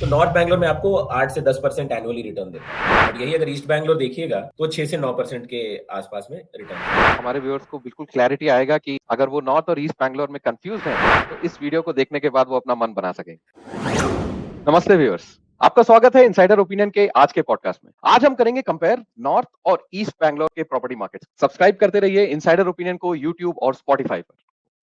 तो नॉर्थ बैंगलोर में आपको 8 से 10% एनुअली रिटर्न देता है, और यही अगर ईस्ट बैंगलोर देखिएगा तो 6 से 9% के आसपास में रिटर्न। हमारे व्यूअर्स को बिल्कुल क्लैरिटी आएगा कि अगर वो नॉर्थ और ईस्ट बैंगलोर में कंफ्यूज हैं तो इस वीडियो को देखने के बाद वो अपना मन बना सकेंगे। नमस्ते व्यूअर्स, आपका स्वागत है इनसाइडर ओपिनियन के आज के पॉडकास्ट में। आज हम करेंगे कंपेयर नॉर्थ और ईस्ट बैंगलोर के प्रॉपर्टी मार्केट। सब्सक्राइब करते रहिए इनसाइडर ओपिनियन को यूट्यूब और स्पॉटिफाई पर।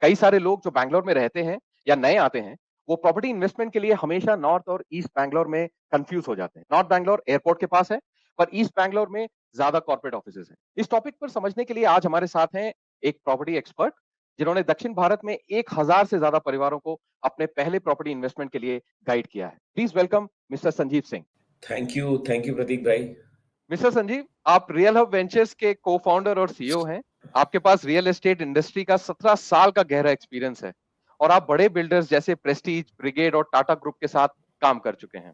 कई सारे लोग जो बैंगलोर में रहते हैं या नए आते हैं वो प्रॉपर्टी इन्वेस्टमेंट के लिए हमेशा नॉर्थ और ईस्ट बैंगलोर में कंफ्यूज हो जाते हैं। नॉर्थ बैंगलोर एयरपोर्ट के पास है, पर ईस्ट बैंगलोर में ज्यादा कॉर्पोरेट ऑफिसेज हैं। इस टॉपिक पर समझने के लिए आज हमारे साथ हैं एक प्रॉपर्टी एक्सपर्ट जिन्होंने दक्षिण भारत में 1000 से ज्यादा परिवारों को अपने पहले प्रॉपर्टी इन्वेस्टमेंट के लिए गाइड किया है। Please welcome mister Sanjeev Singh. Thank you Prateek भाई। मिस्टर संजीव, आप रियल हब वेंचर्स के को फाउंडर और सीईओ हैं। आपके पास रियल एस्टेट इंडस्ट्री का 17 साल का गहरा एक्सपीरियंस है और आप बड़े बिल्डर्स जैसे प्रेस्टीज, ब्रिगेड और टाटा ग्रुप के साथ काम कर चुके हैं।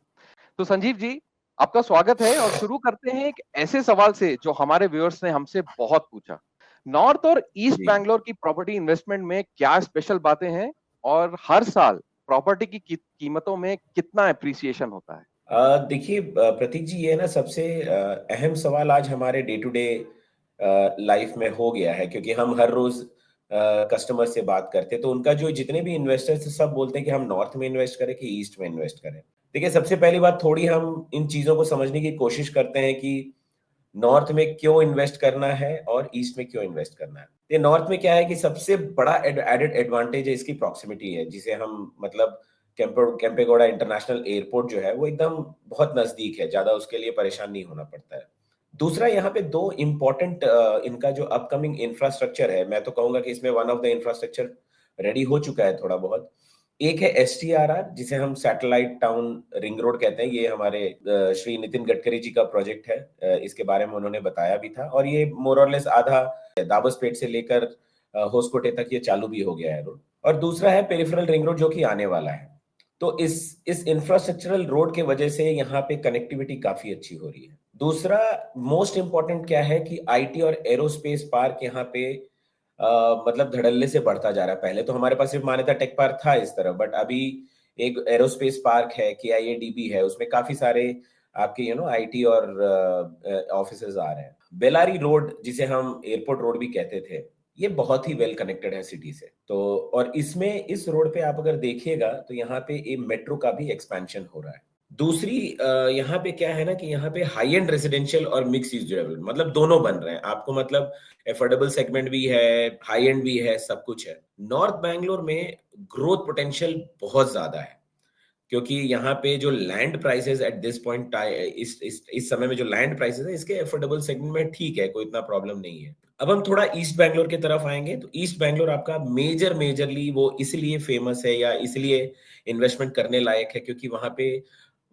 तो संजीव जी, आपका स्वागत है और शुरू करते हैं एक ऐसे सवाल से जो हमारे व्यूअर्स ने हमसे बहुत पूछा। नॉर्थ और ईस्ट जी बैंगलोर की प्रॉपर्टी इन्वेस्टमेंट में क्या स्पेशल बातें हैं और हर साल प्रॉपर्टी की कीमतों में कितना एप्रिसिएशन होता है? देखिए प्रतीक जी, ये ना सबसे अहम सवाल आज हमारे डे टू डे लाइफ में हो गया है, क्योंकि हम हर रोज कस्टमर से बात करते हैं तो उनका जो जितने भी इन्वेस्टर्स हैं सब बोलते हैं कि हम नॉर्थ में इन्वेस्ट करें कि ईस्ट में इन्वेस्ट करें। देखिए, सबसे पहली बात, थोड़ी हम इन चीजों को समझने की कोशिश करते हैं कि नॉर्थ में क्यों इन्वेस्ट करना है और ईस्ट में क्यों इन्वेस्ट करना है। ये नॉर्थ में क्या है कि सबसे बड़ा एडेड एडवांटेज है इसकी प्रॉक्सिमिटी है, जिसे हम मतलब केम्पेगौड़ा इंटरनेशनल एयरपोर्ट जो है वो एकदम बहुत नजदीक है, ज्यादा उसके लिए परेशान नहीं होना पड़ता है। दूसरा, यहाँ पे दो इम्पोर्टेंट इनका जो अपकमिंग इंफ्रास्ट्रक्चर है, मैं तो कहूंगा कि इसमें one of the infrastructure ready हो चुका है थोड़ा बहुत। एक है STRR, जिसे हम सैटेलाइट टाउन रिंग रोड कहते हैं। ये हमारे श्री नितिन गडकरी जी का प्रोजेक्ट है, इसके बारे में उन्होंने बताया भी था, और ये मोर और लेस आधा दाबसपेट से लेकर होसकोटे तक ये चालू भी हो गया है रोड। और दूसरा है पेरिफेरल रिंग रोड, जो कि आने वाला है। तो इस इंफ्रास्ट्रक्चरल रोड के वजह से यहाँ पे कनेक्टिविटी काफी अच्छी हो रही है। दूसरा मोस्ट इंपॉर्टेंट क्या है कि IT और एरोस्पेस पार्क यहाँ पे मतलब धड़ल्ले से बढ़ता जा रहा है। पहले तो हमारे पास सिर्फ मान्यता टेक पार्क था इस तरह, बट अभी एक एरोस्पेस पार्क है, KIADB है, उसमें काफी सारे आपके IT और ऑफिसेज आ रहे हैं। बेलारी रोड, जिसे हम एयरपोर्ट रोड भी कहते थे, ये बहुत ही वेल कनेक्टेड है सिटी से। तो और इसमें इस रोड पे आप अगर देखिएगा तो यहाँ पे एक मेट्रो का भी एक्सपेंशन हो रहा है। दूसरी यहाँ पे क्या है ना कि यहाँ पे हाई एंड रेजिडेंशियल और मिक्स यूज डेवलपमेंट, मतलब दोनों बन रहे हैं आपको, मतलब एफोर्डेबल सेगमेंट भी है, हाई एंड भी है, सब कुछ है। नॉर्थ बैंगलोर में ग्रोथ पोटेंशियल बहुत ज्यादा है, क्योंकि यहाँ पे जो land prices at this point, इस समय में जो लैंड प्राइसेस है, इसके एफोर्डेबल सेगमेंट में ठीक है, कोई इतना प्रॉब्लम नहीं है। अब हम थोड़ा ईस्ट बैंगलोर की तरफ आएंगे तो ईस्ट बैंगलोर आपका मेजरली वो इसलिए फेमस है या इसलिए इन्वेस्टमेंट करने लायक है क्योंकि वहां पे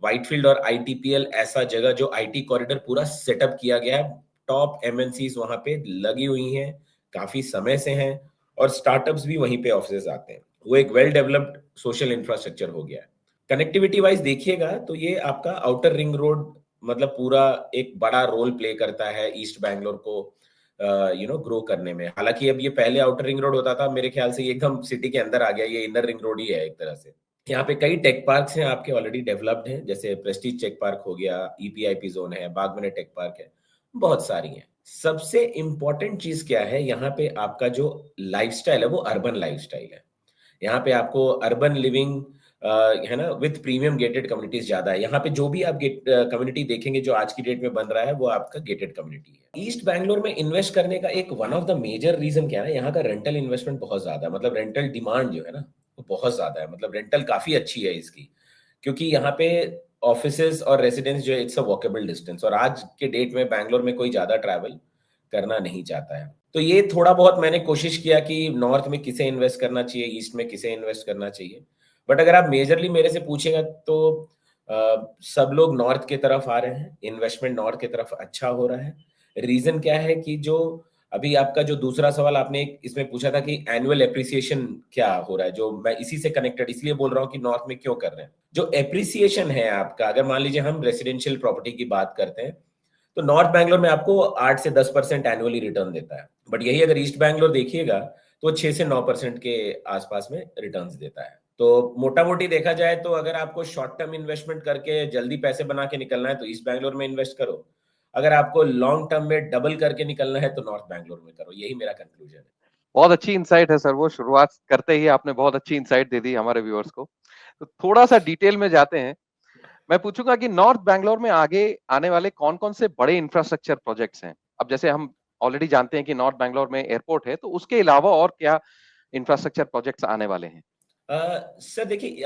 व्हाइटफील्ड और ITPL ऐसा जगह, जो IT कॉरिडोर पूरा सेटअप किया गया है। टॉप MNCs वहां पे लगी हुई हैं, काफी समय से हैं, और स्टार्टअप्स भी वहीं पे ऑफिसेज आते हैं। वो एक वेल डेवलप्ड सोशल इंफ्रास्ट्रक्चर हो गया है। कनेक्टिविटी वाइज देखिएगा तो ये आपका आउटर रिंग रोड मतलब पूरा एक बड़ा रोल प्ले करता है ईस्ट बैंगलोर को ग्रो करने में। हालांकि अब ये पहले आउटर रिंग रोड होता था, मेरे ख्याल से ये एकदम सिटी के अंदर आ गया, ये इनर रिंग रोड ही है एक तरह से। यहाँ पे कई टेक पार्क्स हैं आपके ऑलरेडी डेवलप्ड हैं, जैसे प्रेस्टीज टेक पार्क हो गया, EPIP जोन है, बागमने टेक पार्क है, बहुत सारी हैं। सबसे इंपॉर्टेंट चीज क्या है, यहाँ पे आपका जो लाइफस्टाइल है वो अर्बन लाइफस्टाइल है। यहाँ पे आपको अर्बन लिविंग है ना, विद प्रीमियम गेटेड कम्युनिटीज ज्यादा है। यहाँ पे जो भी आप कम्युनिटी देखेंगे जो आज की डेट में बन रहा है वो आपका गेटेड कम्युनिटी है। ईस्ट बैंगलोर में इन्वेस्ट करने का एक one of the major reason क्या है, यहाँ का रेंटल इन्वेस्टमेंट बहुत ज्यादा है, मतलब रेंटल डिमांड जो है ना वो बहुत ज्यादा है, मतलब रेंटल काफी अच्छी है इसकी, क्योंकि यहाँ पे ऑफिसेज और रेसिडेंस जो है इट्स अ वॉकेबल डिस्टेंस, और आज के डेट में बैंगलोर में कोई ज्यादा ट्रैवल करना नहीं चाहता है। तो ये थोड़ा बहुत मैंने कोशिश किया कि नॉर्थ में किसे इन्वेस्ट करना चाहिए, ईस्ट में किसे इन्वेस्ट करना चाहिए। बट अगर आप मेजरली मेरे से पूछेगा तो सब लोग नॉर्थ की तरफ आ रहे हैं, इन्वेस्टमेंट नॉर्थ की तरफ अच्छा हो रहा है। रीजन क्या है कि जो अभी आपका जो दूसरा सवाल आपने इसमें पूछा था कि एनुअल एप्रिसिएशन क्या हो रहा है, जो मैं इसी से कनेक्टेड इसलिए बोल रहा हूँ कि नॉर्थ में क्यों कर रहे हैं। जो एप्रिसिएशन है आपका, अगर मान लीजिए हम रेसिडेंशियल प्रॉपर्टी की बात करते हैं तो नॉर्थ बैंगलोर में आपको 8 से 10% एनुअली रिटर्न देता है, बट यही अगर ईस्ट बैंगलोर देखिएगा तो 6 से 9% के आसपास में रिटर्न्स देता है। तो मोटा मोटी देखा जाए तो अगर आपको शॉर्ट टर्म इन्वेस्टमेंट करके जल्दी पैसे बना के निकलना है तो ईस्ट बैंगलोर में इन्वेस्ट करो, अगर आपको लॉन्ग टर्म में डबल करके निकलना है तो नॉर्थ बैंगलोर में करो। यही मेरा कंक्लूजन है। बहुत अच्छी इंसाइट है सर, वो शुरुआत करते ही आपने बहुत अच्छी इंसाइट दे दी हमारे व्यूअर्स को। तो थोड़ा सा डिटेल में जाते हैं। मैं पूछूंगा कि नॉर्थ बैंगलोर में आगे आने वाले कौन कौन से बड़े इंफ्रास्ट्रक्चर प्रोजेक्ट्स हैं। अब जैसे हम ऑलरेडी जानते हैं कि नॉर्थ बैंगलोर में एयरपोर्ट है, तो उसके अलावा और क्या इंफ्रास्ट्रक्चर प्रोजेक्ट्स आने वाले हैं? सर देखिए,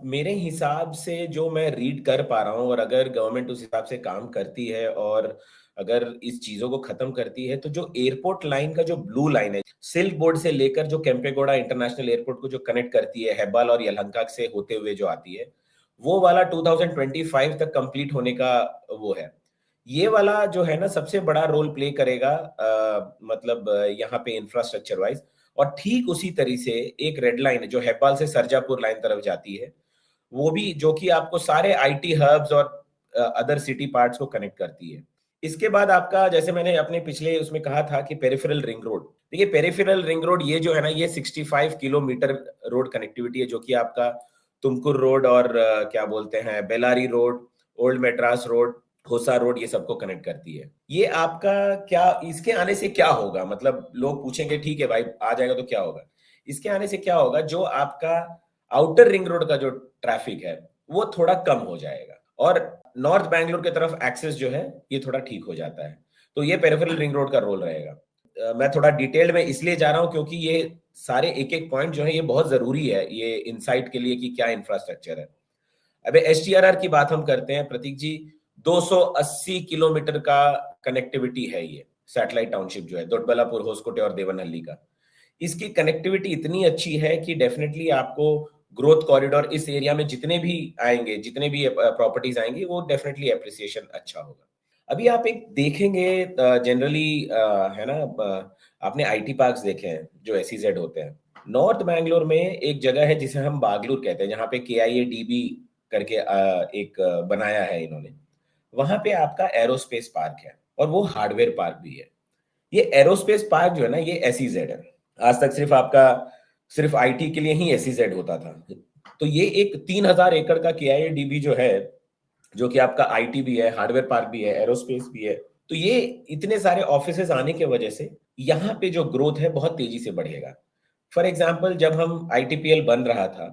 मेरे हिसाब से जो मैं रीड कर पा रहा हूँ, और अगर गवर्नमेंट उस हिसाब से काम करती है और अगर इस चीजों को खत्म करती है, तो जो एयरपोर्ट लाइन का जो ब्लू लाइन है, सिल्क बोर्ड से लेकर जो केम्पेगौड़ा इंटरनेशनल एयरपोर्ट को जो कनेक्ट करती है हेब्बाल और यलहंका से होते हुए जो आती है, वो वाला 2025 तक कंप्लीट होने का वो है। ये वाला जो है ना सबसे बड़ा रोल प्ले करेगा, मतलब यहाँ पे इंफ्रास्ट्रक्चर वाइज। और ठीक उसी तरीके से एक रेड लाइन है जो हेब्बाल से सरजापुर लाइन तरफ जाती है, वो भी जो कि आपको सारे आईटी हब्स और अदर सिटी पार्ट्स को कनेक्ट करती है। इसके बाद आपका, जैसे मैंने अपने पिछले उसमें कहा था कि पेरिफेरल रिंग रोड, देखिए पेरिफेरल रिंग रोड ये जो है ना, ये 65 किलोमीटर रोड कनेक्टिविटी है, जो कि आपका तुमकुर रोड और क्या बोलते हैं Bellary road, old Madras road, होसा रोड, ये सबको कनेक्ट करती है। ये आपका क्या, इसके आने से क्या होगा, मतलब लोग पूछेंगे ठीक है भाई आ जाएगा तो क्या होगा। इसके आने से क्या होगा, जो आपका आउटर रिंग रोड का जो ट्रैफिक है वो थोड़ा कम हो जाएगा, और नॉर्थ बैंगलोर की तरफ एक्सेस जो है ये थोड़ा ठीक हो जाता है। तो ये पेरिफेरल रिंग रोड का रोल रहेगा। मैं थोड़ा डिटेल में इसलिए जा रहा हूं क्योंकि ये सारे एक एक पॉइंट जो है ये बहुत जरूरी है ये इनसाइट के लिए कि क्या इंफ्रास्ट्रक्चर है। अब एसटीआरआर की बात हम करते हैं प्रतीक जी, 280 किलोमीटर का कनेक्टिविटी है ये सैटेलाइट टाउनशिप जो है दोडबलापुर, होसकोटे और देवनहल्ली का। इसकी कनेक्टिविटी इतनी अच्छी है कि डेफिनेटली आपको ग्रोथ कॉरिडोर इस एरिया में जितने भी आएंगे, जितने भी प्रॉपर्टीज आएंगी, वो डेफिनेटली एप्रिसिएशन अच्छा होगा। अभी आप एक देखेंगे जनरली, है ना, आपने आईटी पार्क्स देखे हैं जो एसईजेड होते हैं। नॉर्थ बैंगलोर में एक जगह है जिसे हम बागलूर कहते हैं, जहाँ पे KIADB करके एक बनाया है इन्होंने। वहां पे आपका एरोस्पेस पार्क है और वो हार्डवेयर पार्क भी है। ये एरोस्पेस पार्क जो है ना, ये एसईजेड है। आज तक सिर्फ आईटी के लिए ही एसईजेड होता था। तो ये एक 3000 एकड़ का KIADB जो है, जो कि आपका आईटी भी है, हार्डवेयर पार्क भी है, एरोस्पेस भी है। तो ये इतने सारे ऑफिसेस आने की वजह से यहाँ पे जो ग्रोथ है बहुत तेजी से बढ़ेगा। फॉर एग्जाम्पल, जब हम ITPL बन रहा था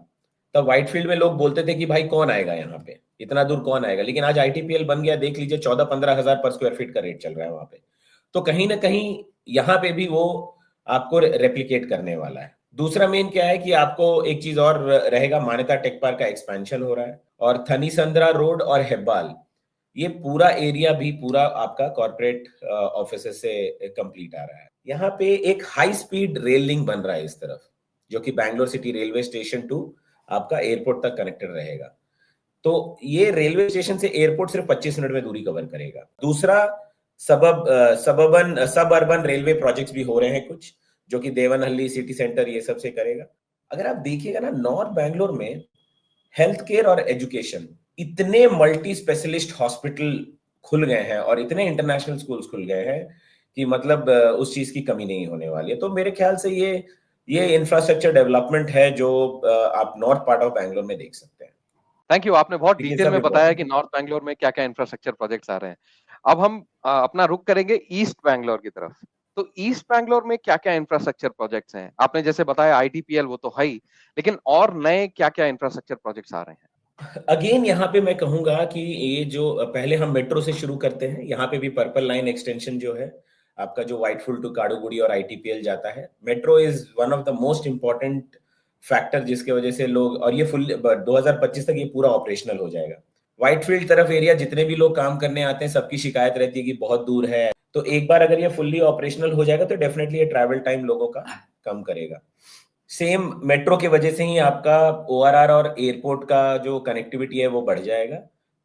तब व्हाइटफील्ड में लोग बोलते थे कि भाई कौन आएगा यहाँ पे, इतना दूर कौन आएगा, लेकिन आज ITPL बन गया, देख लीजिए 14-15 हजार पर स्क्वायर फीट का रेट चल रहा है वहां पे। तो कहीं ना कहीं यहाँ पे भी वो आपको रेप्लिकेट करने वाला है। दूसरा मेन क्या है कि आपको एक चीज और रहेगा, मान्यता टेक पार्क का एक्सपेंशन हो रहा है, और थनीसंद्रा रोड और हेब्बाल, ये पूरा एरिया भी पूरा आपका कॉर्पोरेट ऑफिस से कंप्लीट आ रहा है। यहाँ पे एक हाई स्पीड रेल लिंक बन रहा है इस तरफ, जो कि Bangalore city railway station to आपका एयरपोर्ट तक कनेक्टेड रहेगा। तो ये रेलवे स्टेशन से एयरपोर्ट सिर्फ 25 मिनट में दूरी कवर करेगा। दूसरा, सब अर्बन रेलवे प्रोजेक्ट्स भी हो रहे हैं कुछ, जो कि देवनहल्ली सिटी सेंटर ये सब से करेगा। अगर आप देखिएगा ना, नॉर्थ बैंगलोर में हेल्थ केयर और एजुकेशन, इतने मल्टी स्पेशलिस्ट हॉस्पिटल खुल गए हैं और इतने इंटरनेशनल स्कूल्स खुल गए हैं कि मतलब उस चीज की कमी नहीं होने वाली है। तो मेरे ख्याल से ये इंफ्रास्ट्रक्चर डेवलपमेंट है जो आप नॉर्थ पार्ट ऑफ बैंगलोर में देख सकते हैं। थैंक यू, आपने बहुत लेकिन डिटेल सब में बताया इम्पोर्टेंट कि नॉर्थ बैंगलोर में क्या क्या इंफ्रास्ट्रक्चर प्रोजेक्ट्स आ रहे हैं। अब हम अपना रुख करेंगे ईस्ट बैंगलोर की तरफ। तो ईस्ट बैंगलोर में क्या क्या इंफ्रास्ट्रक्चर प्रोजेक्ट्स हैं? आपने जैसे बताया ITPL वो तो है ही, लेकिन और नए क्या क्या इंफ्रास्ट्रक्चर प्रोजेक्ट्स आ रहे हैं? अगेन यहाँ पे मैं कहूंगा कि ये जो, पहले हम मेट्रो से शुरू करते हैं। यहाँ पे भी पर्पल लाइन एक्सटेंशन जो है आपका, जो व्हाइटफुल टू काडुगुड़ी और ITPL जाता है, metro is one of the most important factor जिसके वजह से लोग, और ये फुल 2025 तक ये पूरा ऑपरेशनल हो जाएगा। व्हाइटफील्ड तरफ एरिया जितने भी लोग काम करने आते हैं, सबकी शिकायत रहती है कि बहुत दूर है। तो एक बार अगर ये फुल्ली ऑपरेशनल हो जाएगा तो डेफिनेटली ये ट्रैवल टाइम लोगों का कम करेगा। सेम मेट्रो के वजह से ही आपका ORR और एयरपोर्ट का जो कनेक्टिविटी है वो बढ़ जाएगा।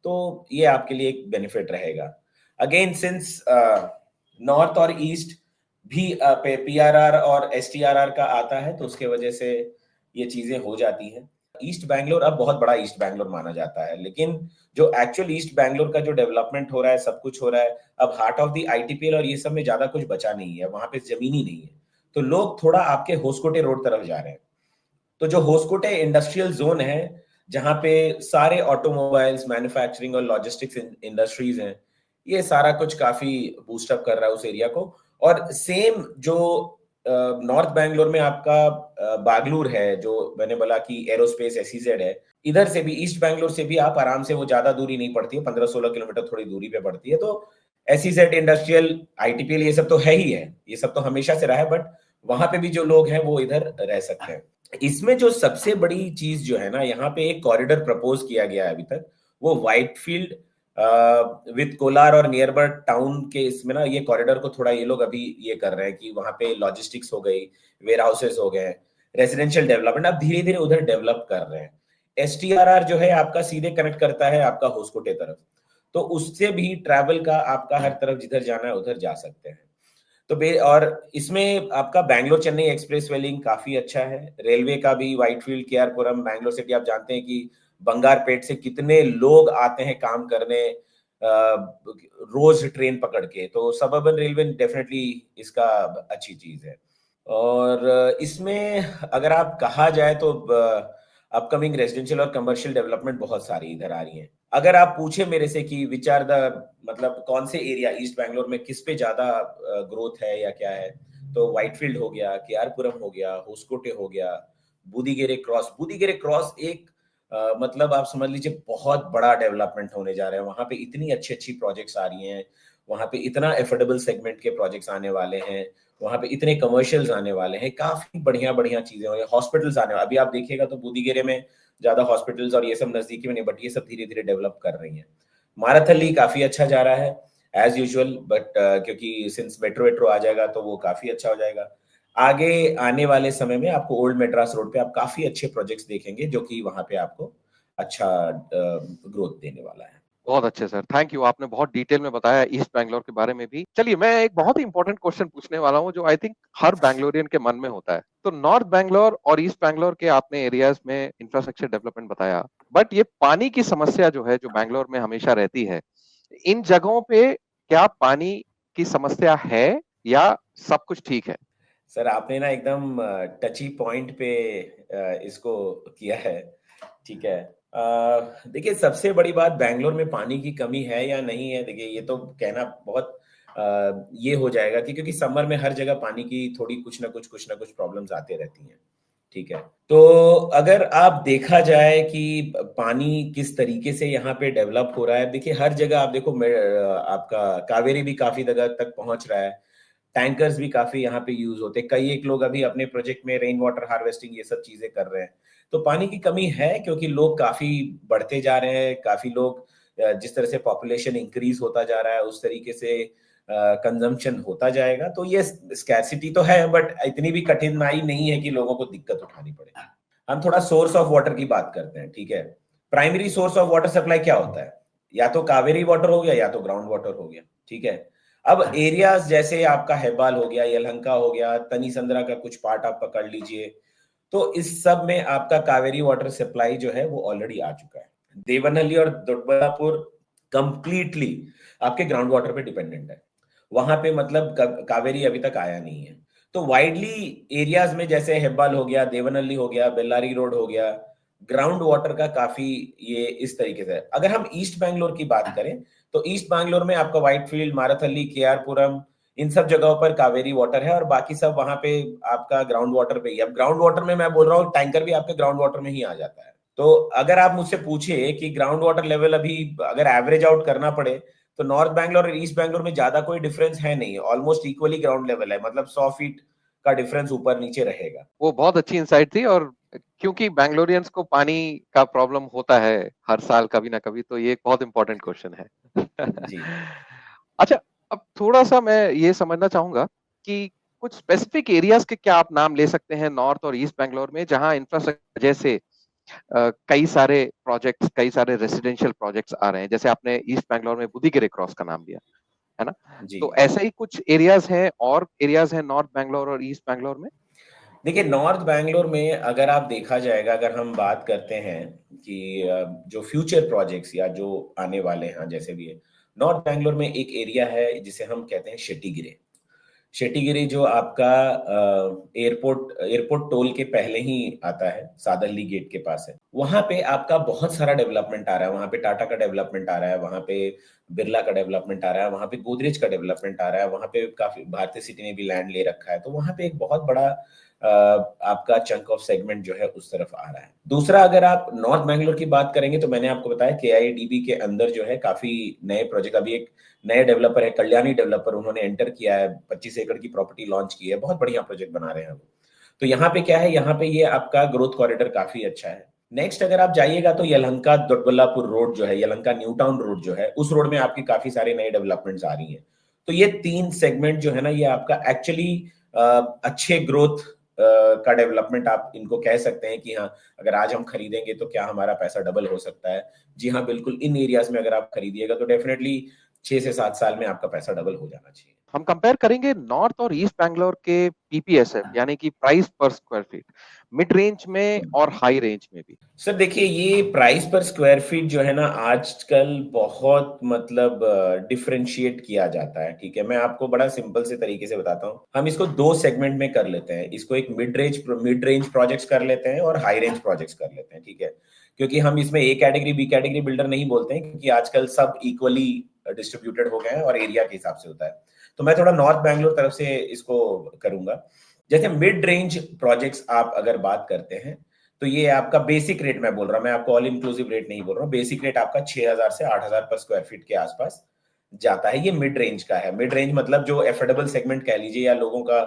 तो ये आपके लिए एक बेनिफिट रहेगा। अगेन सिंस नॉर्थ और ईस्ट भी PRR और STRR का आता है, तो उसके वजह से ये चीजें हो जाती हैं। ईस्ट बैंगलोर अब बहुत बड़ा ईस्ट बैंगलोर माना जाता है, लेकिन जो एक्चुअल ईस्ट बैंगलोर का जो डेवलपमेंट हो रहा है, सब कुछ हो रहा है, अब हार्ट ऑफ द ITPL और ये सब में ज्यादा कुछ बचा नहीं है, वहां पे जमीन ही नहीं है। तो लोग थोड़ा आपके होसकोटे रोड तरफ जा रहे हैं। तो जो होस्कोटे इंडस्ट्रियल जोन है, जहां पे सारे ऑटोमोबाइल्स, मैन्युफैक्चरिंग और लॉजिस्टिक्स इंडस्ट्रीज हैं, ये सारा कुछ काफी बूस्टअप कर रहा है उस एरिया को। और सेम जो नॉर्थ बैंगलोर में आपका बागलूर है, जो मैंने बोला कि एरोस्पेस एसईजेड है, इधर से भी ईस्ट बैंगलोर से भी आप आराम से, वो ज्यादा दूरी नहीं पड़ती है, 15-16 किलोमीटर थोड़ी दूरी पे पड़ती है। तो एसईजेड इंडस्ट्रियल, आईटीपीएल, ये सब तो है ही है, ये सब तो हमेशा से रहा है, बट वहां पे भी जो लोग हैं वो इधर रह सकते हैं। इसमें जो सबसे बड़ी चीज जो है ना, यहाँ पे एक कॉरिडोर प्रपोज किया गया है अभी तक, वो व्हाइटफील्ड विद कोलार और नियर बाय टाउन के, इसमें ना ये कॉरिडोर को थोड़ा ये लोग अभी ये कर रहे हैं कि वहां पे लॉजिस्टिक्स हो गई, वेयर हाउसेस हो गए, रेजिडेंशियल डेवलपमेंट अब धीरे धीरे उधर डेवलप कर रहे हैं। एसटीआरआर जो है आपका सीधे कनेक्ट करता है आपका होस्कोटे तरफ, तो उससे भी ट्रैवल का आपका हर तरफ जिधर जाना है उधर जा सकते हैं। और इसमें आपका Bangalore Chennai express way link काफी अच्छा है। रेलवे का भी व्हाइटफील्ड, केआरपुरम, बैंगलोर सिटी, आप जानते हैं कि बंगारपेट से कितने लोग आते हैं काम करने रोज ट्रेन पकड़ के, तो सबअर्बन रेलवे डेफिनेटली इसका अच्छी चीज है। और इसमें अगर आप कहा जाए तो अपकमिंग रेजिडेंशियल और कमर्शियल डेवलपमेंट बहुत सारी इधर आ रही हैं। अगर आप पूछे मेरे से कि विच आर द, मतलब कौन से एरिया ईस्ट बैंगलोर में किस पे ज्यादा ग्रोथ है या क्या है, तो व्हाइटफील्ड हो गया, केआरपुरम हो गया, होस्कोटे हो गया, बुदीगेरे क्रॉस एक मतलब आप समझ लीजिए बहुत बड़ा डेवलपमेंट होने जा रहा है। वहां पे इतनी अच्छी अच्छी प्रोजेक्ट्स आ रही हैं, वहां पे इतना एफोर्डेबल सेगमेंट के प्रोजेक्ट्स आने वाले हैं, वहां पे इतने कमर्शियल्स आने वाले हैं, काफी बढ़िया बढ़िया चीजें हो, हॉस्पिटल्स आने वाले। अभी आप देखिएगा तो बुदीगेरे में ज्यादा हॉस्पिटल्स और ये सब नजदीकी में नहीं, बट ये सब धीरे धीरे डेवलप कर रही हैं। माराथली काफी अच्छा जा रहा है एज यूजुअल, बट क्योंकि सिंस मेट्रो वेट्रो आ जाएगा तो वो काफी अच्छा हो जाएगा। आगे आने वाले समय में आपको ओल्ड मेड्रास रोड पे आप काफी अच्छे प्रोजेक्ट्स देखेंगे, जो कि वहां पे आपको अच्छा ग्रोथ देने वाला है। बहुत अच्छे सर, थैंक यू। आपने बहुत डिटेल में बताया ईस्ट बैंगलोर के बारे में भी। चलिए, मैं एक बहुत ही इंपॉर्टेंट क्वेश्चन पूछने वाला हूं जो आई थिंक हर बैंगलोरियन के मन में होता है। तो नॉर्थ बैंगलोर और ईस्ट बैंगलोर के आपने एरियाज में इंफ्रास्ट्रक्चर डेवलपमेंट बताया, बट ये पानी की समस्या जो है, जो बैंगलोर में हमेशा रहती है, इन जगहों पे क्या पानी की समस्या है या सब कुछ ठीक है? सर आपने ना एकदम टची पॉइंट पे इसको किया है। ठीक है, देखिए सबसे बड़ी बात, बैंगलोर में पानी की कमी है या नहीं है, देखिए ये तो कहना बहुत ये हो जाएगा कि क्योंकि समर में हर जगह पानी की थोड़ी कुछ ना कुछ प्रॉब्लम्स आते रहती हैं। ठीक है, तो अगर आप देखा जाए कि पानी किस तरीके से यहाँ पे डेवलप हो रहा है, देखिए हर जगह आप देखो, आपका कावेरी भी काफी जगह तक पहुंच रहा है, टैंकर्स भी काफी यहाँ पे यूज होते हैं, कई एक लोग अभी अपने प्रोजेक्ट में रेन वाटर हार्वेस्टिंग ये सब चीजें कर रहे हैं। तो पानी की कमी है क्योंकि लोग काफी बढ़ते जा रहे हैं, काफी लोग जिस तरह से पॉपुलेशन इंक्रीज होता जा रहा है उस तरीके से कंजम्पशन होता जाएगा, तो ये स्कैरसिटी तो है, बट इतनी भी कठिनाई नहीं है कि लोगों को दिक्कत उठानी पड़े। हम थोड़ा सोर्स ऑफ वाटर की बात करते हैं। ठीक है, primary source of water supply क्या होता है, या तो कावेरी वाटर हो गया या तो ग्राउंड वाटर हो गया। ठीक है, अब एरियाज जैसे आपका हेब्बाल हो गया, यलहंका हो गया, तनीसंद्रा का कुछ पार्ट आप पकड़ लीजिए, तो इस सब में आपका कावेरी वाटर सप्लाई जो है वो ऑलरेडी आ चुका है। देवनहल्ली और दोड्डबल्लापुर कंप्लीटली आपके ग्राउंड वाटर पे डिपेंडेंट है, वहां पे मतलब कावेरी अभी तक आया नहीं है। तो वाइडली एरियाज में जैसे हेब्बाल हो गया, देवनहल्ली हो गया, बेल्लारी रोड हो गया, ग्राउंड वाटर का काफी ये इस तरीके से। अगर हम ईस्ट बैंगलोर की बात करें तो ईस्ट बैंगलोर में आपका व्हाइटफील्ड, माराथली, केआरपुरम, इन सब जगहों पर कावेरी वाटर है, और बाकी सब वहां पे आपका ग्राउंड वाटर पे ही। अब ग्राउंड वाटर में मैं बोल रहा हूँ, टैंकर भी आपके ग्राउंड वाटर में ही आ जाता है। तो अगर आप मुझसे पूछे कि ग्राउंड वाटर लेवल अभी अगर एवरेज आउट करना पड़े, तो नॉर्थ बैंगलोर और ईस्ट बैंगलोर में ज्यादा कोई डिफरेंस है नहीं, ऑलमोस्ट इक्वली ग्राउंड लेवल है, मतलब 100 फीट का डिफरेंस ऊपर नीचे रहेगा। वो बहुत अच्छी इंसाइट थी, और क्योंकि बैंगलोरियंस को पानी का प्रॉब्लम होता है हर साल कभी ना कभी, तो ये एक बहुत इंपॉर्टेंट क्वेश्चन है। जी अच्छा, अब थोड़ा सा मैं ये समझना चाहूंगा कि कुछ स्पेसिफिक एरियाज के क्या आप नाम ले सकते हैं नॉर्थ और ईस्ट बैंगलोर में, जहां इंफ्रास्ट्रक्चर जैसे कई सारे प्रोजेक्ट्स, कई सारे रेसिडेंशियल प्रोजेक्ट्स आ रहे हैं, जैसे आपने ईस्ट बैंगलोर में बुदीगेरे क्रॉस का नाम लिया, है ना? जी, तो ऐसे ही कुछ एरियाज हैं, और एरियाज हैं नॉर्थ बैंगलोर और ईस्ट बैंगलोर में? देखिए नॉर्थ बैंगलोर में अगर आप देखा जाएगा, अगर हम बात करते हैं कि जो फ्यूचर प्रोजेक्ट्स या जो आने वाले हैं जैसे भी है, नॉर्थ बैंगलोर में एक एरिया है जिसे हम कहते हैं शेट्टीगिरे। शेट्टीगिरी जो आपका एयरपोर्ट टोल के पहले ही आता है, सादरली गेट के पास है, वहां पे आपका बहुत सारा डेवलपमेंट आ रहा है। वहां पे टाटा का डेवलपमेंट आ रहा है, वहां पे बिरला का डेवलपमेंट आ रहा है, वहां पे गोदरेज का डेवलपमेंट आ रहा है, वहां पे काफी भारतीय सिटी ने भी लैंड ले रखा है। तो वहां पे एक बहुत बड़ा आपका चंक ऑफ सेगमेंट जो है उस तरफ आ रहा है। दूसरा, अगर आप नॉर्थ बैंगलोर की बात करेंगे तो मैंने आपको बताया KIADB के अंदर जो है काफी नए प्रोजेक्ट, अभी एक नए डेवलपर है कल्याणी डेवलपर, उन्होंने एंटर किया है, 25 एकड़ की प्रॉपर्टी लॉन्च की है, बहुत बढ़िया प्रोजेक्ट बना रहे हैं वो। तो यहाँ पे क्या है, यहाँ पे ये आपका ग्रोथ कॉरिडोर काफी अच्छा है। नेक्स्ट अगर आप जाइएगा तो यलहंका दोडबल्लापुर रोड जो है, यलहंका न्यू टाउन रोड जो है, उस रोड में आपकी काफी सारे नए डेवलपमेंट्स आ रही हैं। तो ये 3 सेगमेंट जो है ना, ये आपका एक्चुअली अच्छे ग्रोथ का डेवलपमेंट आप इनको कह सकते हैं कि हाँ, अगर आज हम खरीदेंगे तो क्या हमारा पैसा डबल हो सकता है। जी हाँ, बिल्कुल, इन एरियाज में अगर आप खरीदिएगा तो डेफिनेटली 6 से 7 साल में आपका पैसा डबल हो जाना चाहिए। हम कंपेयर करेंगे नॉर्थ और ईस्ट बैंगलोर के PPSF यानी कि प्राइस पर स्क्वायर फीट, मिड रेंज में और हाई रेंज में भी। सर देखिए, ये प्राइस पर स्क्वायर फीट जो है ना, आजकल बहुत मतलब डिफरेंशिएट किया जाता है। ठीक है, मैं आपको बड़ा सिंपल से तरीके से बताता हूँ। हम इसको 2 सेगमेंट में कर लेते हैं, इसको एक मिड रेंज प्रोजेक्ट्स कर लेते हैं और हाई रेंज प्रोजेक्ट्स कर लेते हैं। ठीक है, क्योंकि हम इसमें A category B category builder नहीं बोलते हैं, क्योंकि आजकल सब इक्वली डिस्ट्रीब्यूटेड हो गए हैं और एरिया के हिसाब से होता है। तो मैं थोड़ा नॉर्थ बैंगलोर तरफ से इसको करूंगा। जैसे मिड रेंज प्रोजेक्ट्स आप अगर बात करते हैं तो ये आपका बेसिक रेट मैं बोल रहा हूं, मैं आपको ऑल इंक्लूसिव रेट नहीं बोल रहा हूं। बेसिक रेट आपका 6000 से 8000 पर स्क्वायर फीट के आसपास जाता है। ये मिड रेंज का है। मिड रेंज मतलब जो एफोर्डेबल सेगमेंट कह लीजिए या लोगों का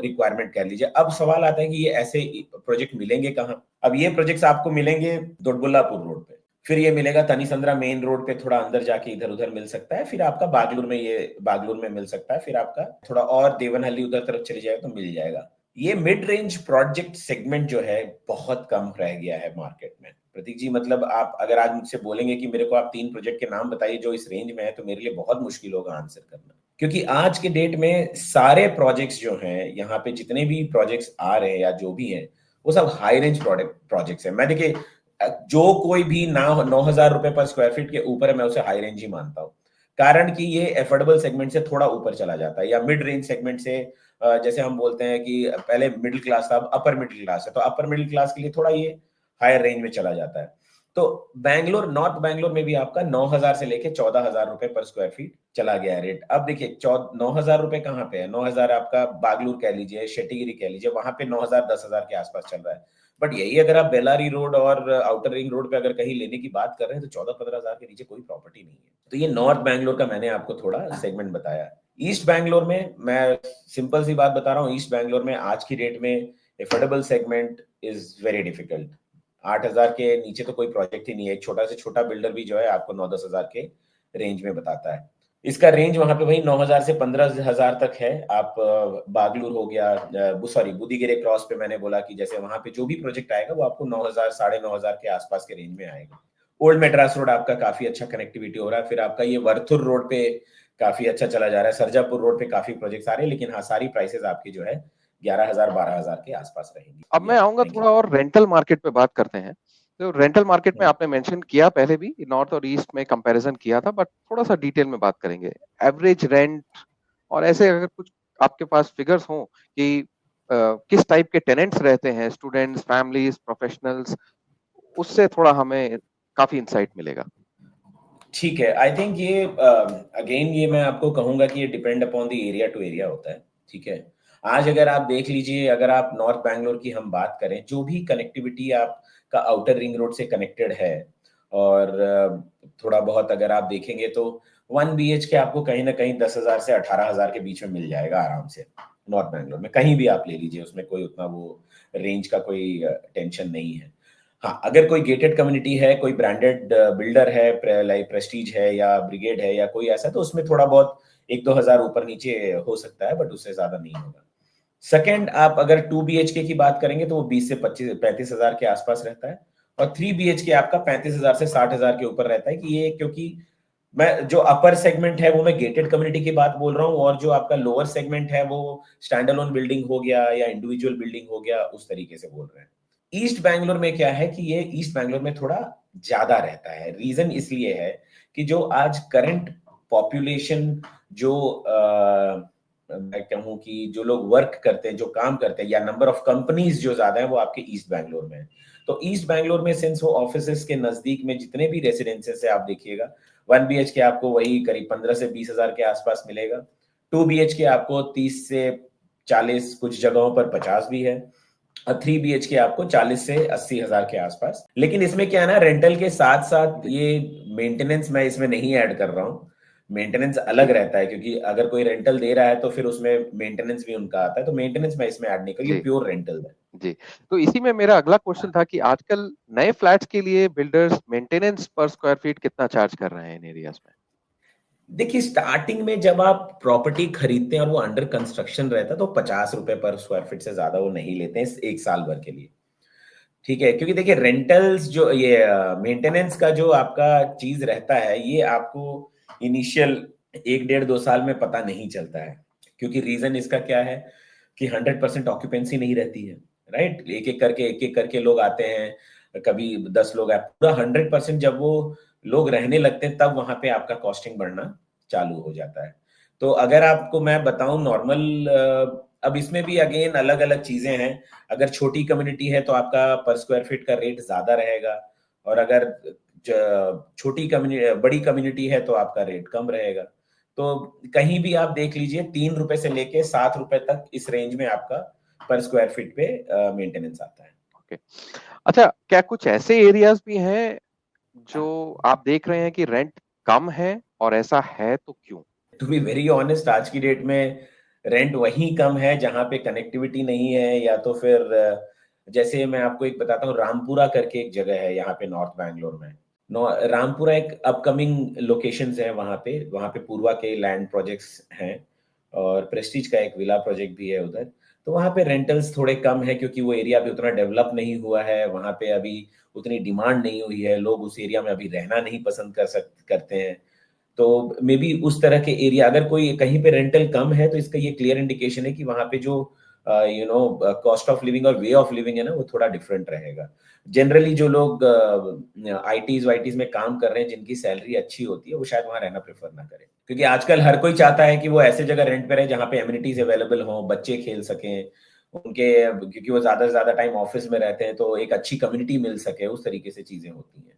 रिक्वायरमेंट कह लीजिए। अब सवाल आता है कि ये ऐसे प्रोजेक्ट मिलेंगे कहाँ। अब ये प्रोजेक्ट्स आपको मिलेंगे दोडबुल्लापुर रोड पे, फिर ये मिलेगा तनीसंद्रा मेन रोड पे, थोड़ा अंदर जाके इधर उधर मिल सकता है, फिर आपका बागलुर में मिल सकता है, फिर आपका थोड़ा और देवनहल्ली उधर तरफ चले जाएगा तो मिल जाएगा। ये मिड रेंज प्रोजेक्ट सेगमेंट जो है बहुत कम रह गया है मार्केट में। प्रतीक जी, मतलब आप अगर आज मुझसे बोलेंगे कि मेरे को आप 3 प्रोजेक्ट के नाम बताइए जो इस रेंज में है, तो मेरे लिए बहुत मुश्किल होगा आंसर करना, क्योंकि आज के डेट में सारे प्रोजेक्ट्स जो हैं, यहाँ पे जितने भी प्रोजेक्ट्स आ रहे हैं या जो भी हैं, वो सब हाई रेंज प्रोजेक्ट्स हैं। मैं देखिए, जो कोई भी ना 9,000 रुपए पर स्क्वायर फीट के ऊपर है, मैं उसे हाई रेंज ही मानता हूँ। कारण कि ये एफोर्डेबल सेगमेंट से थोड़ा ऊपर चला जाता है, या मिड रेंज सेगमेंट से जैसे हम बोलते हैं कि पहले मिडिल क्लास था, अब अपर मिडिल क्लास है, तो अपर मिडिल क्लास के लिए थोड़ा ये हायर रेंज में चला जाता है। तो बैंगलोर, नॉर्थ बैंगलोर में भी आपका 9,000 से लेके 14,000 रुपए पर स्क्वायर फीट चला गया है रेट। अब देखिए 9,000 रुपए कहाँ पे है? 9,000 आपका बागलुर कह लीजिए, शेट्टीगिरी कह लीजिए, वहां पे 9,000 10,000 के आसपास चल रहा है। बट यही अगर आप बेलारी रोड और आउटर रिंग रोड पे अगर कहीं लेने की बात कर रहे हैं तो 14-15,000 के नीचे कोई प्रॉपर्टी नहीं है। तो ये नॉर्थ बैंगलोर का मैंने आपको थोड़ा सेगमेंट बताया। ईस्ट बैंगलोर में मैं सिंपल सी बात बता रहा हूँ, ईस्ट बैंगलोर में आज की डेट में affordable segment is very difficult. 8,000 के नीचे तो कोई प्रोजेक्ट ही नहीं है। एक छोटा से छोटा बिल्डर भी जो है आपको 9-10 हजार के रेंज में बताता है। इसका रेंज वहां पे वही 9,000 से 15,000 तक है। आप बागलुर हो गया, सॉरी बुदीगिरे क्रॉस पे मैंने बोला कि जैसे वहां पे जो भी प्रोजेक्ट आएगा वो आपको 9,000 9,500 के आसपास के रेंज में आएगा। ओल्ड मेड्रास रोड आपका काफी अच्छा कनेक्टिविटी हो रहा है। फिर आपका ये वर्थुर रोड पे काफी अच्छा चला जा रहा है। सरजापुर रोड पे काफी प्रोजेक्ट्स आ रहे हैं, लेकिन हाँ, सारी प्राइसेस आपकी जो है 11,000 12,000 के आसपास रहेंगी। अब मैं आऊंगा थोड़ा और रेंटल मार्केट पे बात करते हैं। तो रेंटल मार्केट में आपने मेंशन किया पहले भी, नॉर्थ और ईस्ट में कंपैरिजन किया था, बट थोड़ा सा डिटेल में बात करेंगे। एवरेज रेंट और ऐसे अगर कुछ आपके पास फिगर्स हो कि किस टाइप के टेनेंट्स रहते हैं, स्टूडेंट्स, फैमिलीज, प्रोफेशनल्स, उससे थोड़ा हमें काफी इंसाइट मिलेगा। ठीक है, आई थिंक ये अगेन ये मैं आपको कहूंगा कि ये depend upon the area to area होता है। ठीक है, आज अगर आप देख लीजिए, अगर आप नॉर्थ बैंगलोर की हम बात करें, जो भी कनेक्टिविटी आपका आउटर रिंग रोड से कनेक्टेड है, और थोड़ा बहुत अगर आप देखेंगे तो 1 BHK आपको कहीं ना कहीं 10,000 से 18,000 के बीच में मिल जाएगा आराम से। नॉर्थ बैंगलोर में कहीं भी आप ले लीजिए, उसमें कोई उतना वो रेंज का कोई टेंशन नहीं है। हाँ, अगर कोई गेटेड कम्युनिटी है, कोई ब्रांडेड बिल्डर है, लाइक प्रेस्टीज है या ब्रिगेड है या कोई ऐसा, तो उसमें थोड़ा बहुत 1-2 हजार ऊपर नीचे हो सकता है, बट उससे ज्यादा नहीं होगा। सेकंड, आप अगर 2 BHK की बात करेंगे तो वो 20 से 35 हजार के आसपास रहता है, और 3 BHK आपका 35,000 से 60,000 के ऊपर रहता है। कि ये क्योंकि मैं जो अपर सेगमेंट है वो मैं गेटेड कम्युनिटी की बात बोल रहा हूँ, और जो आपका लोअर सेगमेंट है वो स्टैंड अलोन बिल्डिंग हो गया या इंडिविजुअल बिल्डिंग हो गया, उस तरीके से बोल रहे हैं। ईस्ट बैंगलोर में क्या है कि ये ईस्ट बैंगलोर में थोड़ा ज्यादा रहता है। रीजन इसलिए है कि जो आज करंट पॉपुलेशन जो मैं कहूँ कि जो लोग वर्क करते हैं, जो काम करते हैं, या नंबर ऑफ कंपनीज जो ज्यादा है वो आपके ईस्ट बैंगलोर में है। तो ईस्ट बैंगलोर में सिंस वो ऑफिसेस के नजदीक में जितने भी रेसिडेंसेस है आप देखिएगा, 1 BHK आपको वही करीब 15 से 20 हजार के आसपास मिलेगा। 2 BHK आपको 30 से 40, कुछ जगहों पर 50 भी है, और 3 BHK आपको 40 से 80 हजार के आसपास। लेकिन इसमें क्या है ना, रेंटल के साथ साथ ये मेंटेनेंस मैं इसमें नहीं ऐड कर रहा हूँ। मेंटेनेंस अलग जी रहता है, क्योंकि अगर कोई रेंटल दे रहा है तो फिर उसमें मेंटेनेंस भी उनका आता है, तो मेंटेनेंस मैं इसमें ऐड नहीं करूँ, ये जी प्योर रेंटल है। जी। तो इसी में मेरा अगला क्वेश्चन था कि आजकल नए फ्लैट्स के लिए बिल्डर्स मेंटेनेंस पर स्क्वायर फीट कितना चार्ज कर रहे हैं इन एरियाज में? देखिए, स्टार्टिंग में जब आप प्रॉपर्टी खरीदते हैं और वो अंडर कंस्ट्रक्शन रहता है तो 50 रुपए पर स्क्वायर फीट से ज्यादा वो नहीं लेते हैं एक साल भर के लिए। ठीक है, क्योंकि देखिए रेंटल्स जो ये मेंटेनेंस का जो आपका चीज रहता है, ये आपको इनिशियल 1 डेढ़ 2 साल में पता नहीं चलता है। क्योंकि रीजन इसका क्या है कि 100% ऑक्यूपेंसी नहीं रहती है, राइट? एक एक करके लोग आते हैं, कभी 10 लोग आए, पूरा 100% जब वो लोग रहने लगते हैं तब वहां पे आपका कॉस्टिंग बढ़ना चालू हो जाता है। तो अगर आपको मैं बताऊं नॉर्मल, अब इसमें भी अगेन अलग अलग चीजें हैं। अगर छोटी कम्युनिटी है तो आपका पर स्क्वायर फीट का रेट ज्यादा रहेगा, और अगर छोटी कम्युनिटी बड़ी कम्युनिटी है तो आपका रेट कम रहेगा। तो कहीं भी आप देख लीजिए 3 रुपए से लेके 7 रुपए तक इस रेंज में आपका पर स्क्वायर फीट पे मेंटेनेंस आता है। ओके। अच्छा, क्या कुछ ऐसे एरियाज भी हैं जो आप देख रहे हैं कि रेंट कम है, और ऐसा है तो क्यों? टू बी वेरी ऑनेस्ट, आज की डेट में रेंट वहीं कम है जहां पे कनेक्टिविटी नहीं है, या तो फिर जैसे मैं आपको एक बताता हूँ, रामपुरा करके एक जगह है यहाँ पे नॉर्थ बैंगलोर में। रामपुरा एक अपकमिंग लोकेशन है, वहां पे पूर्वा के लैंड प्रोजेक्ट्स हैं, और प्रेस्टीज का एक विला प्रोजेक्ट भी है उधर। तो वहां पे रेंटल्स थोड़े कम है, क्योंकि वो एरिया भी उतना डेवलप नहीं हुआ है, वहां पे अभी उतनी डिमांड नहीं हुई है, लोग उस एरिया में अभी रहना नहीं पसंद करते हैं। तो मे बी उस तरह के एरिया, अगर कोई कहीं पे रेंटल कम है तो इसका ये क्लियर इंडिकेशन है कि वहां पे जो कॉस्ट ऑफ लिविंग और वे ऑफ लिविंग है ना, वो थोड़ा डिफरेंट रहेगा। जनरली जो लोग आईटीज वाईटीज में काम कर रहे हैं, जिनकी सैलरी अच्छी होती है, वो शायद वहां रहना प्रेफर ना करें, क्योंकि आजकल हर कोई चाहता है कि वो ऐसे जगह रेंट पे रहे जहाँ पे एमिनिटीज अवेलेबल हो, बच्चे खेल सकें उनके, क्योंकि वो ज्यादा से ज्यादा टाइम ऑफिस में रहते हैं, तो एक अच्छी कम्युनिटी मिल सके, उस तरीके से चीजें होती हैं।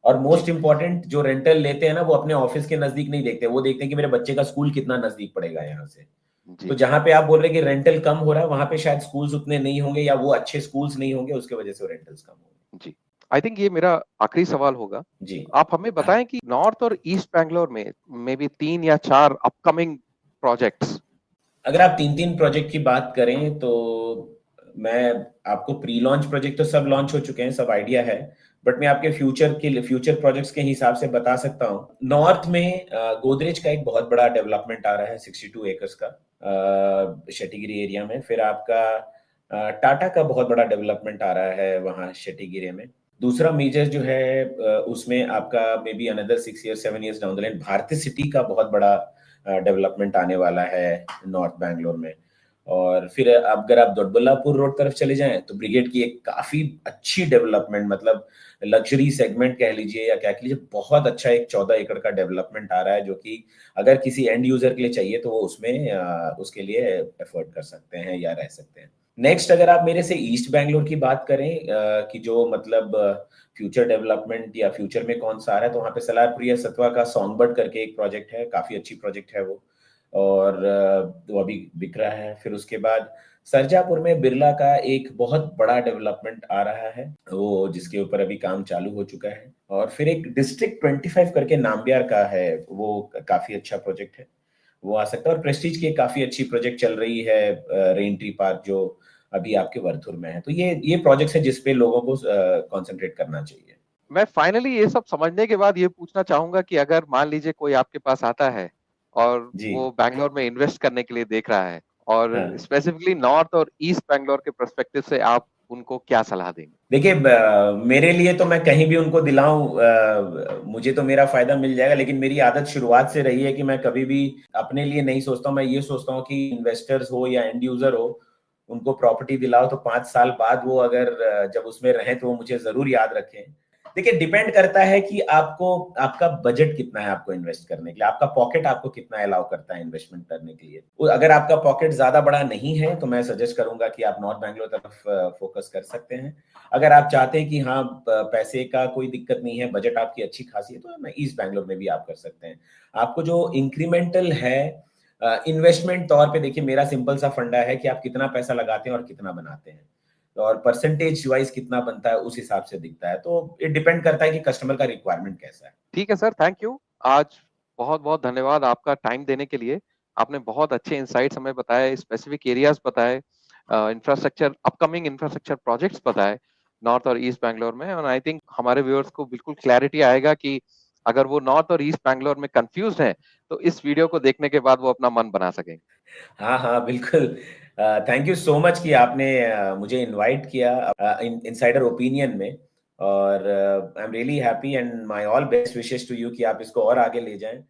और जी मोस्ट इंपॉर्टेंट, जो रेंटल लेते हैं ना, वो अपने ऑफिस के नजदीक नहीं देखते, वो देखते हैं कि मेरे बच्चे का स्कूल कितना नजदीक पड़ेगा यहाँ से। तो जी जहां पे आप बोल रहे हैं कि रेंटल कम हो रहा है, वहां पे शायद स्कूल्स उतने नहीं होंगे, या वो अच्छे स्कूल्स नहीं होंगे, उसके वजह से रेंटल्स कम होंगे। जी। आई थिंक ये मेरा आखिरी सवाल होगा। जी। आप हमें बताएं कि नॉर्थ और ईस्ट बैंगलोर में भी 3 या 4 अपकमिंग प्रोजेक्ट्स। अगर आप 3 3 प्रोजेक्ट की बात करें तो मैं आपको प्री लॉन्च प्रोजेक्ट तो सब लॉन्च हो चुके हैं, सब आइडिया है, बट मैं आपके फ्यूचर प्रोजेक्ट्स के हिसाब से बता सकता हूँ। नॉर्थ में गोदरेज का एक बहुत बड़ा डेवलपमेंट आ रहा है 62 एकर्स का, शेटीगिरी एरिया में। फिर आपका टाटा का बहुत बड़ा डेवलपमेंट आ रहा है वहाँ शेटीगिरी में। दूसरा मेजर जो है उसमें आपका maybe another 6 years 7 years down the line Bharati city का बहुत बड़ा डेवलपमेंट आने वाला है नॉर्थ बैंगलोर में। और फिर अगर आप दोडबल्लापुर रोड तरफ चले जाएं तो ब्रिगेड की एक काफी अच्छी डेवलपमेंट, मतलब लग्जरी सेगमेंट कह लीजिए या क्या कह लीजिए, बहुत अच्छा एक 14 एकड़ का डेवलपमेंट आ रहा है, जो कि अगर किसी एंड यूजर के लिए चाहिए तो वो उसमें उसके लिए एफर्ट कर सकते हैं या रह सकते हैं। नेक्स्ट, अगर आप मेरे से ईस्ट बैंगलोर की बात करें कि जो मतलब फ्यूचर डेवलपमेंट या फ्यूचर में कौन सा आ रहा है, तो वहाँ पे सलारप्रिया सत्वा का सॉन्गबर्ड करके एक प्रोजेक्ट है, काफी अच्छी प्रोजेक्ट है वो, और वो अभी बिक रहा है। फिर उसके बाद सरजापुर में बिरला का एक बहुत बड़ा डेवलपमेंट आ रहा है, वो जिसके ऊपर अभी काम चालू हो चुका है। और फिर एक डिस्ट्रिक्ट 25 करके नाम्बियार का है, वो काफी अच्छा प्रोजेक्ट है, वो आ सकता है। और प्रेस्टीज की काफी अच्छी प्रोजेक्ट चल रही है रेन ट्री पार्क, जो अभी आपके वरथुर में है। तो ये प्रोजेक्ट्स है जिसपे लोगों को कंसंट्रेट करना चाहिए। मैं फाइनली ये सब समझने के बाद ये पूछना चाहूंगा कि अगर मान लीजिए कोई आपके पास आता है और जी। वो बैंगलोर में इन्वेस्ट करने के लिए देख रहा है, और हाँ, स्पेसिफिकली नॉर्थ और ईस्ट बैंगलोर के पर्सपेक्टिव से आप उनको क्या सलाह देंगे? देखिए मेरे लिए तो मैं कहीं भी उनको दिलाऊं, मुझे तो मेरा फायदा मिल जाएगा, लेकिन मेरी आदत शुरुआत से रही है कि मैं कभी भी अपने लिए नहीं सोचता हूं। मैं ये सोचता हूँ कि इन्वेस्टर्स हो या एंड यूजर हो, उनको प्रॉपर्टी दिलाओ तो 5 साल बाद वो अगर जब उसमें रहें तो वो मुझे जरूर याद रखें। देखिए डिपेंड करता है कि आपको आपका बजट कितना है आपको इन्वेस्ट करने के लिए, आपका पॉकेट आपको कितना अलाउ करता है इन्वेस्टमेंट करने के लिए। अगर आपका पॉकेट ज्यादा बड़ा नहीं है तो मैं सजेस्ट करूंगा कि आप नॉर्थ बैंगलोर तरफ फोकस कर सकते हैं। अगर आप चाहते हैं कि हाँ पैसे का कोई दिक्कत नहीं है, बजट आपकी अच्छी खासी है, तो ईस्ट बैंगलोर में भी आप कर सकते हैं। आपको जो इंक्रीमेंटल है इन्वेस्टमेंट तौर पे, देखिए मेरा सिंपल सा फंडा है कि आप कितना पैसा लगाते हैं और कितना बनाते हैं, और परसेंटेज वाइज कितना बनता है उस हिसाब से दिखता है। तो ये डिपेंड करता है कि कस्टमर का रिक्वायरमेंट कैसा है। ठीक है सर, थैंक यू। आज बहुत-बहुत धन्यवाद आपका टाइम देने के लिए। आपने बहुत अच्छे इनसाइट्स हमें बताए, स्पेसिफिक एरियाज बताए, इंफ्रास्ट्रक्चर, अपकमिंग इंफ्रास्ट्रक्चर प्रोजेक्ट्स बताए नॉर्थ और ईस्ट बैंगलोर में, और आई थिंक हमारे व्यूअर्स को बिल्कुल क्लैरिटी आएगा कि अगर वो नॉर्थ और ईस्ट बैंगलोर में कंफ्यूज्ड हैं, तो इस वीडियो को देखने के बाद वो अपना मन बना सकेंगे। हाँ, हाँ, बिल्कुल। थैंक यू सो मच कि आपने मुझे इनवाइट किया इनसाइडर ओपिनियन में, और I am really happy and my all best wishes to you कि आप इसको और आगे ले जाएँ।